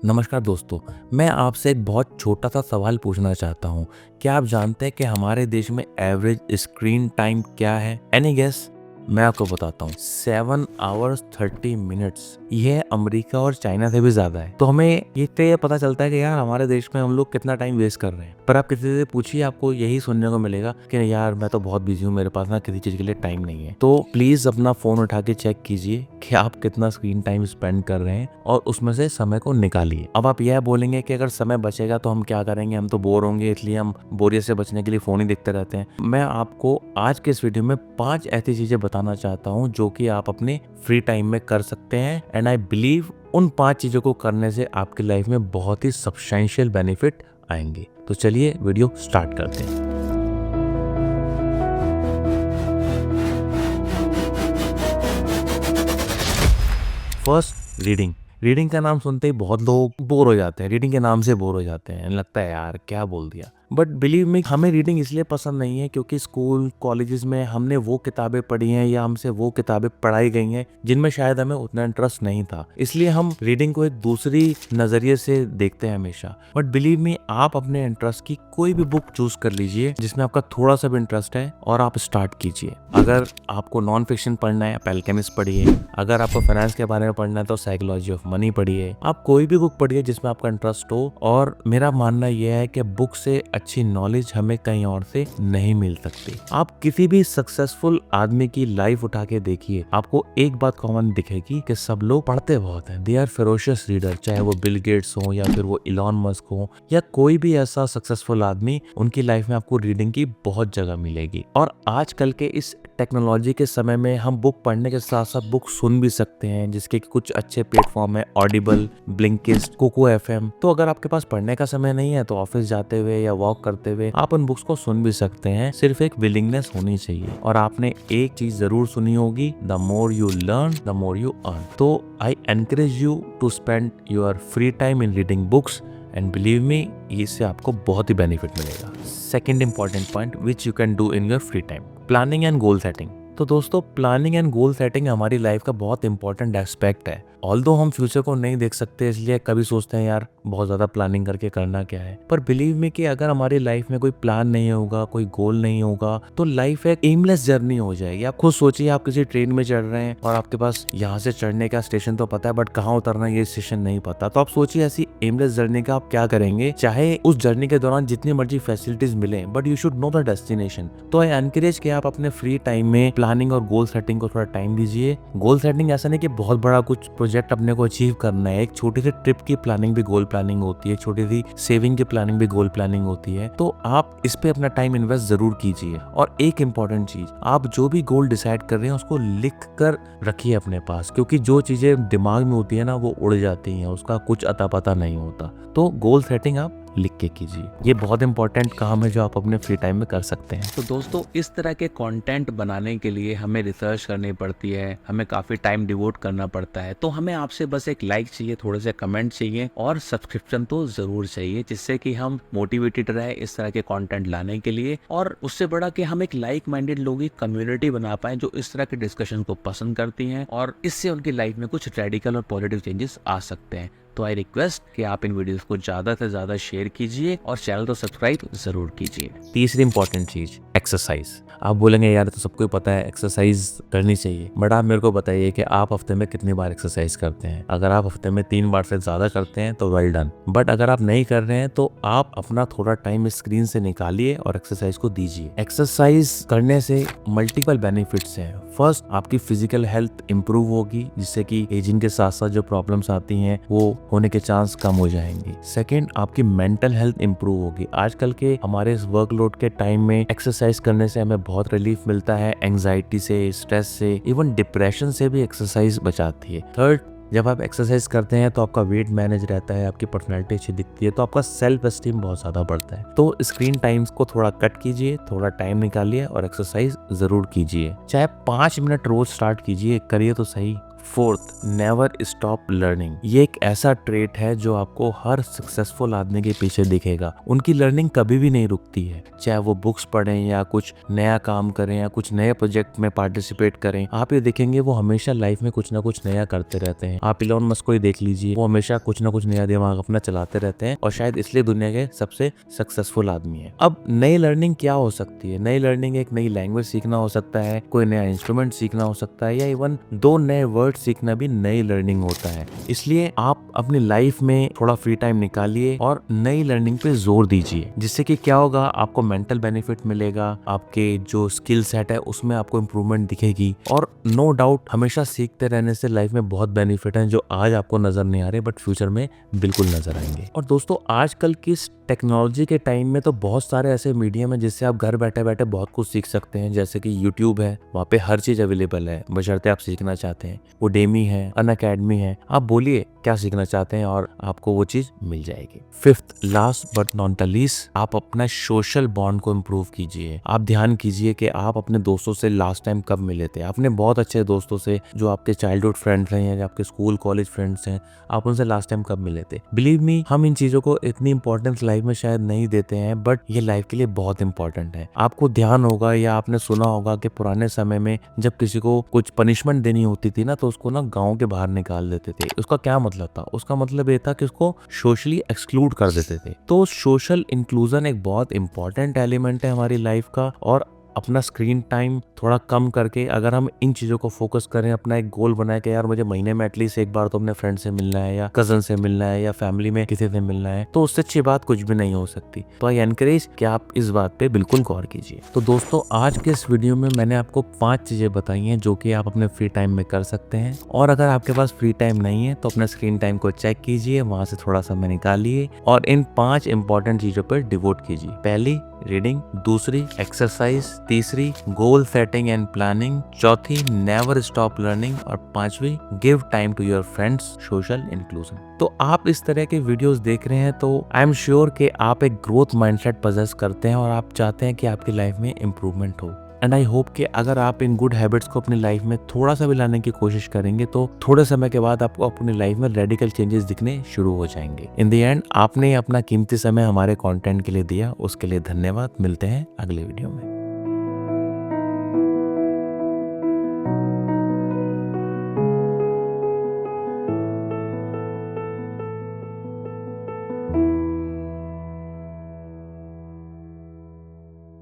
नमस्कार दोस्तों, मैं आपसे एक बहुत छोटा सा सवाल पूछना चाहता हूँ। क्या आप जानते हैं कि हमारे देश में एवरेज स्क्रीन टाइम क्या है? Any guess? मैं आपको बताता हूँ, 7 आवर्स 30 मिनट्स। यह अमेरिका और चाइना से भी ज़्यादा है। तो हमें ये पता चलता है कि यार हमारे देश में हम लोग कितना टाइम वेस्ट कर रहे हैं। पर आप किसी से पूछिए, आपको यही सुनने को मिलेगा कि यार मैं तो बहुत बिजी हूँ, मेरे पास ना किसी चीज़ के लिए टाइम नहीं है। तो प्लीज़ अपना फ़ोन उठा के चेक कीजिए कि आप कितना स्क्रीन टाइम स्पेंड कर रहे हैं और उसमें से समय को निकालिए। अब आप यह बोलेंगे कि अगर समय बचेगा तो हम क्या करेंगे, हम तो बोर होंगे, इसलिए हम बोरियत से बचने के लिए फ़ोन ही देखते रहते हैं। मैं आपको आज के इस वीडियो में 5 ऐसी चीज़ें बताना चाहता हूँ जो कि आप अपने फ्री टाइम में कर सकते हैं एंड आई बिलीव उन 5 चीज़ों को करने से आपकी लाइफ में बहुत ही सब्सटेंशियल बेनिफिट आएंगे। तो चलिए वीडियो स्टार्ट करते हैं। फर्स्ट, रीडिंग का नाम सुनते ही बहुत लोग बोर हो जाते हैं। रीडिंग के नाम से बोर हो जाते हैं, लगता है यार क्या बोल दिया। बट बिलीव मी, हमें रीडिंग इसलिए पसंद नहीं है क्योंकि स्कूल कॉलेजेस में हमने वो किताबें पढ़ी हैं या हमसे वो किताबें पढ़ाई गई हैं जिनमें शायद हमें उतना इंटरेस्ट नहीं था, इसलिए हम रीडिंग को एक दूसरी नजरिए से देखते हैं हमेशा। बट बिलीव मी, आप अपने इंटरेस्ट की कोई भी बुक चूज कर लीजिए जिसमें आपका थोड़ा सा भी इंटरेस्ट है और आप स्टार्ट कीजिए। अगर आपको नॉन फिक्शन पढ़ना है, आप एल्केमिस्ट पढ़िए। अगर आपको फाइनेंस के बारे में पढ़ना है तो साइकोलॉजी ऑफ मनी पढ़िए। आप कोई भी बुक पढ़िए जिसमें आपका इंटरेस्ट हो। और मेरा मानना यह है कि बुक से अच्छी नॉलेज हमें कहीं और से नहीं मिल सकती। आप किसी भी सक्सेसफुल आदमी की लाइफ उठा के देखिए, आपको एक बात कॉमन दिखेगी कि सब लोग पढ़ते बहुत हैं। दे आर फेरोशियस रीडर, चाहे वो बिल गेट्स हो या फिर वो इलॉन मस्क हो या कोई भी ऐसा सक्सेसफुल आदमी, उनकी लाइफ में आपको रीडिंग की बहुत जगह मिलेगी। और आजकल के इस टेक्नोलॉजी के समय में हम बुक पढ़ने के साथ साथ बुक सुन भी सकते हैं, जिसके कुछ अच्छे प्लेटफॉर्म है, ऑडिबल, ब्लिंकिस्ट, कोको एफएम। तो अगर आपके पास पढ़ने का समय नहीं है तो ऑफिस जाते हुए या वॉक करते हुए आप उन बुक्स को सुन भी सकते हैं। सिर्फ एक विलिंगनेस होनी चाहिए। और आपने एक चीज जरूर सुनी होगी, the more you learn the more you earn. तो I encourage you to spend your free time in reading books and believe me, इससे आपको बहुत ही बेनिफिट मिलेगा। Second important point which you can do in your free time, planning and goal setting. तो दोस्तों, planning and goal setting हमारी life का बहुत इंपॉर्टेंट एस्पेक्ट है। ऑल्दो हम फ्यूचर को नहीं देख सकते, इसलिए कभी सोचते हैं यार बहुत ज्यादा प्लानिंग करके करना क्या है। पर बिलीव मी कि अगर हमारी लाइफ में कोई प्लान नहीं होगा, कोई गोल नहीं होगा, तो लाइफ एक एमलेस जर्नी हो जाएगी। आप खुद सोचिए, आप किसी ट्रेन में चढ़ रहे हैं और आपके पास यहाँ से चढ़ने का स्टेशन तो पता है बट कहाँ उतरना ये स्टेशन नहीं पता। तो आप सोचिए ऐसी एमलेस जर्नी का आप क्या करेंगे। चाहे उस जर्नी के दौरान जितनी मर्जी फैसिलिटीज मिले, but you should know the destination. तो आई एनकरेज कि आप अपने फ्री टाइम में प्लानिंग और गोल सेटिंग को थोड़ा टाइम दीजिए। गोल सेटिंग ऐसा नहीं कि बहुत बड़ा कुछ प्रोजेक्ट अपने को अचीव करना है। एक छोटी सी ट्रिप की प्लानिंग भी गोल प्लानिंग होती है, छोटी सी सेविंग की प्लानिंग भी गोल प्लानिंग होती है। तो आप इस पे अपना टाइम इन्वेस्ट जरूर कीजिए। और एक इंपॉर्टेंट चीज, आप जो भी गोल डिसाइड कर रहे हैं उसको लिख कर रखिए अपने पास, क्योंकि जो चीजें दिमाग में होती है ना वो उड़ जाती हैं, उसका कुछ अता पता नहीं होता। तो गोल सेटिंग आप लिख के कीजिए। ये बहुत इंपॉर्टेंट काम है जो आप अपने फ्री टाइम में कर सकते हैं। तो दोस्तों, इस तरह के कंटेंट बनाने के लिए हमें रिसर्च करनी पड़ती है, हमें काफी टाइम डिवोट करना पड़ता है। तो हमें आपसे बस एक लाइक चाहिए, थोड़े से कमेंट चाहिए और सब्सक्रिप्शन तो जरूर चाहिए, जिससे कि हम मोटिवेटेड रहे इस तरह के कंटेंट लाने के लिए। और उससे बड़ा कि हम एक लाइक माइंडेड लोगों की कम्युनिटी बना पाए जो इस तरह के डिस्कशन को पसंद करती हैं और इससे उनकी लाइफ में कुछ रेडिकल और पॉजिटिव चेंजेस आ सकते हैं। तो आई रिक्वेस्ट कि आप इन वीडियोस को ज्यादा से ज्यादा शेयर कीजिए और चैनल को सब्सक्राइब जरूर कीजिए। तीसरी इंपॉर्टेंट चीज, एक्सरसाइज। आप बोलेंगे यार तो सबको पता है एक्सरसाइज करनी चाहिए, बट आप मेरे को बताइए कि आप हफ्ते में कितनी बार एक्सरसाइज करते हैं। अगर आप हफ्ते में 3 बार से ज्यादा करते हैं तो वेल डन। बट अगर आप नहीं कर रहे हैं तो आप अपना थोड़ा टाइम स्क्रीन से निकालिए और एक्सरसाइज को दीजिए। एक्सरसाइज करने से मल्टीपल बेनिफिट्स हैं। फर्स्ट, आपकी फिजिकल हेल्थ इंप्रूव होगी, जिससे कि एजिंग के साथ साथ जो प्रॉब्लम्स आती हैं वो होने के चांस कम हो जाएंगे। सेकंड, आपकी मेंटल हेल्थ इंप्रूव होगी। आजकल के हमारे इस वर्कलोड के टाइम में एक्सरसाइज करने से हमें बहुत रिलीफ मिलता है, एंजाइटी से, स्ट्रेस से, इवन डिप्रेशन से भी एक्सरसाइज बचाती है। थर्ड, जब आप एक्सरसाइज करते हैं तो आपका वेट मैनेज रहता है, आपकी पर्सनैलिटी अच्छी दिखती है, तो आपका सेल्फ एस्टीम बहुत ज़्यादा बढ़ता है। तो स्क्रीन टाइम्स को थोड़ा कट कीजिए, थोड़ा टाइम निकालिए और एक्सरसाइज ज़रूर कीजिए। चाहे 5 मिनट रोज स्टार्ट कीजिए, करिए तो सही। Fourth, never stop learning. ये एक ऐसा ट्रेट है जो आपको हर सक्सेसफुल आदमी के पीछे दिखेगा। उनकी लर्निंग कभी भी नहीं रुकती है, चाहे वो बुक्स पढ़ें या कुछ नया काम करें या कुछ नए प्रोजेक्ट में पार्टिसिपेट करें। आप ये देखेंगे वो हमेशा लाइफ में कुछ ना कुछ नया करते रहते हैं। आप इलॉन मस्क को ही देख लीजिए, वो हमेशा कुछ ना कुछ नया दिमाग अपना चलाते रहते हैं और शायद इसलिए दुनिया के सबसे सक्सेसफुल आदमी है। अब नई लर्निंग क्या हो सकती है? नई लर्निंग एक नई लैंग्वेज सीखना हो सकता है, कोई नया इंस्ट्रूमेंट सीखना हो सकता है, या इवन 2 नए वर्ड सीखना भी नई लर्निंग होता है। इसलिए आप अपनी लाइफ में थोड़ा फ्री टाइम निकालिए और नई लर्निंग पे जोर दीजिए, जिससे कि क्या होगा, आपको मेंटल बेनिफिट मिलेगा, आपके जो स्किल सेट है उसमें आपको इम्प्रूवमेंट दिखेगी। और नो डाउट हमेशा सीखते रहने से लाइफ में बहुत बेनिफिट है जो आज आपको नजर नहीं आ रहे बट फ्यूचर में बिल्कुल नजर आएंगे। और दोस्तों, आजकल की टेक्नोलॉजी के टाइम में तो बहुत सारे ऐसे मीडियम है जिससे आप घर बैठे बैठे बहुत कुछ सीख सकते हैं। जैसे कि यूट्यूब है, वहाँ पे हर चीज अवेलेबल है बशर्ते आप सीखना चाहते हैं। उडेमी है, अनअकैडमी है, आप बोलिए क्या सीखना चाहते हैं और आपको वो चीज मिल जाएगी। Fifth, last but not the least, आप अपना सोशल बॉन्ड को इम्प्रूव कीजिए। आप ध्यान कीजिए कि आप अपने दोस्तों से लास्ट टाइम कब मिले थे। आपने बहुत अच्छे दोस्तों से, जो आपके चाइल्डहुड फ्रेंड्स हैं या आपके स्कूल कॉलेज फ्रेंड्स हैं, आप उनसे लास्ट टाइम कब मिले थे। बिलीव मी, हम इन चीजों को इतनी इंपॉर्टेंस लाइफ में शायद नहीं देते हैं बट ये लाइफ के लिए बहुत इंपॉर्टेंट है। आपको ध्यान होगा या आपने सुना होगा कि पुराने समय में जब किसी को कुछ पनिशमेंट देनी होती थी ना, तो उसको ना गांव के बाहर निकाल देते थे। उसका क्या मतलब था? उसका मतलब ये था कि उसको सोशली एक्सक्लूड कर देते थे। तो सोशल इंक्लूजन एक बहुत इंपॉर्टेंट एलिमेंट है हमारी लाइफ का। और अपना स्क्रीन टाइम थोड़ा कम करके अगर हम इन चीज़ों को फोकस करें, अपना एक गोल बनाए कि यार मुझे महीने में एटलीस्ट एक बार तो अपने फ्रेंड से मिलना है या कजन से मिलना है या फैमिली में किसी से मिलना है, तो उससे अच्छी बात कुछ भी नहीं हो सकती। तो आई एनकरेज कि आप इस बात पे बिल्कुल गौर कीजिए। तो दोस्तों, आज के इस वीडियो में मैंने आपको 5 चीजें बताई हैं जो कि आप अपने फ्री टाइम में कर सकते हैं। और अगर आपके पास फ्री टाइम नहीं है तो अपना स्क्रीन टाइम को चेक कीजिए, वहां से थोड़ा समय निकालिए और इन 5 इंपॉर्टेंट चीजों पर डिवोट कीजिए। पहली, रीडिंग। दूसरी, एक्सरसाइज। तीसरी, गोल सेटिंग एंड प्लानिंग। चौथी, नेवर स्टॉप लर्निंग। और 5वीं, give time to your friends, social inclusion. तो आप इस तरह के वीडियोस देख रहे हैं तो आई एम श्योर कि आप एक ग्रोथ माइंडसेट पजेस करते हैं और आप चाहते हैं कि आपकी लाइफ में इंप्रूवमेंट हो। एंड आई होप कि अगर आप इन गुड हैबिट्स को अपनी लाइफ में थोड़ा सा भी लाने की कोशिश करेंगे तो थोड़े समय के बाद आपको अपनी लाइफ में रेडिकल चेंजेस दिखने शुरू हो जाएंगे। इन द एंड, आपने अपना कीमती समय हमारे कंटेंट के लिए दिया, उसके लिए धन्यवाद। मिलते हैं अगले वीडियो में।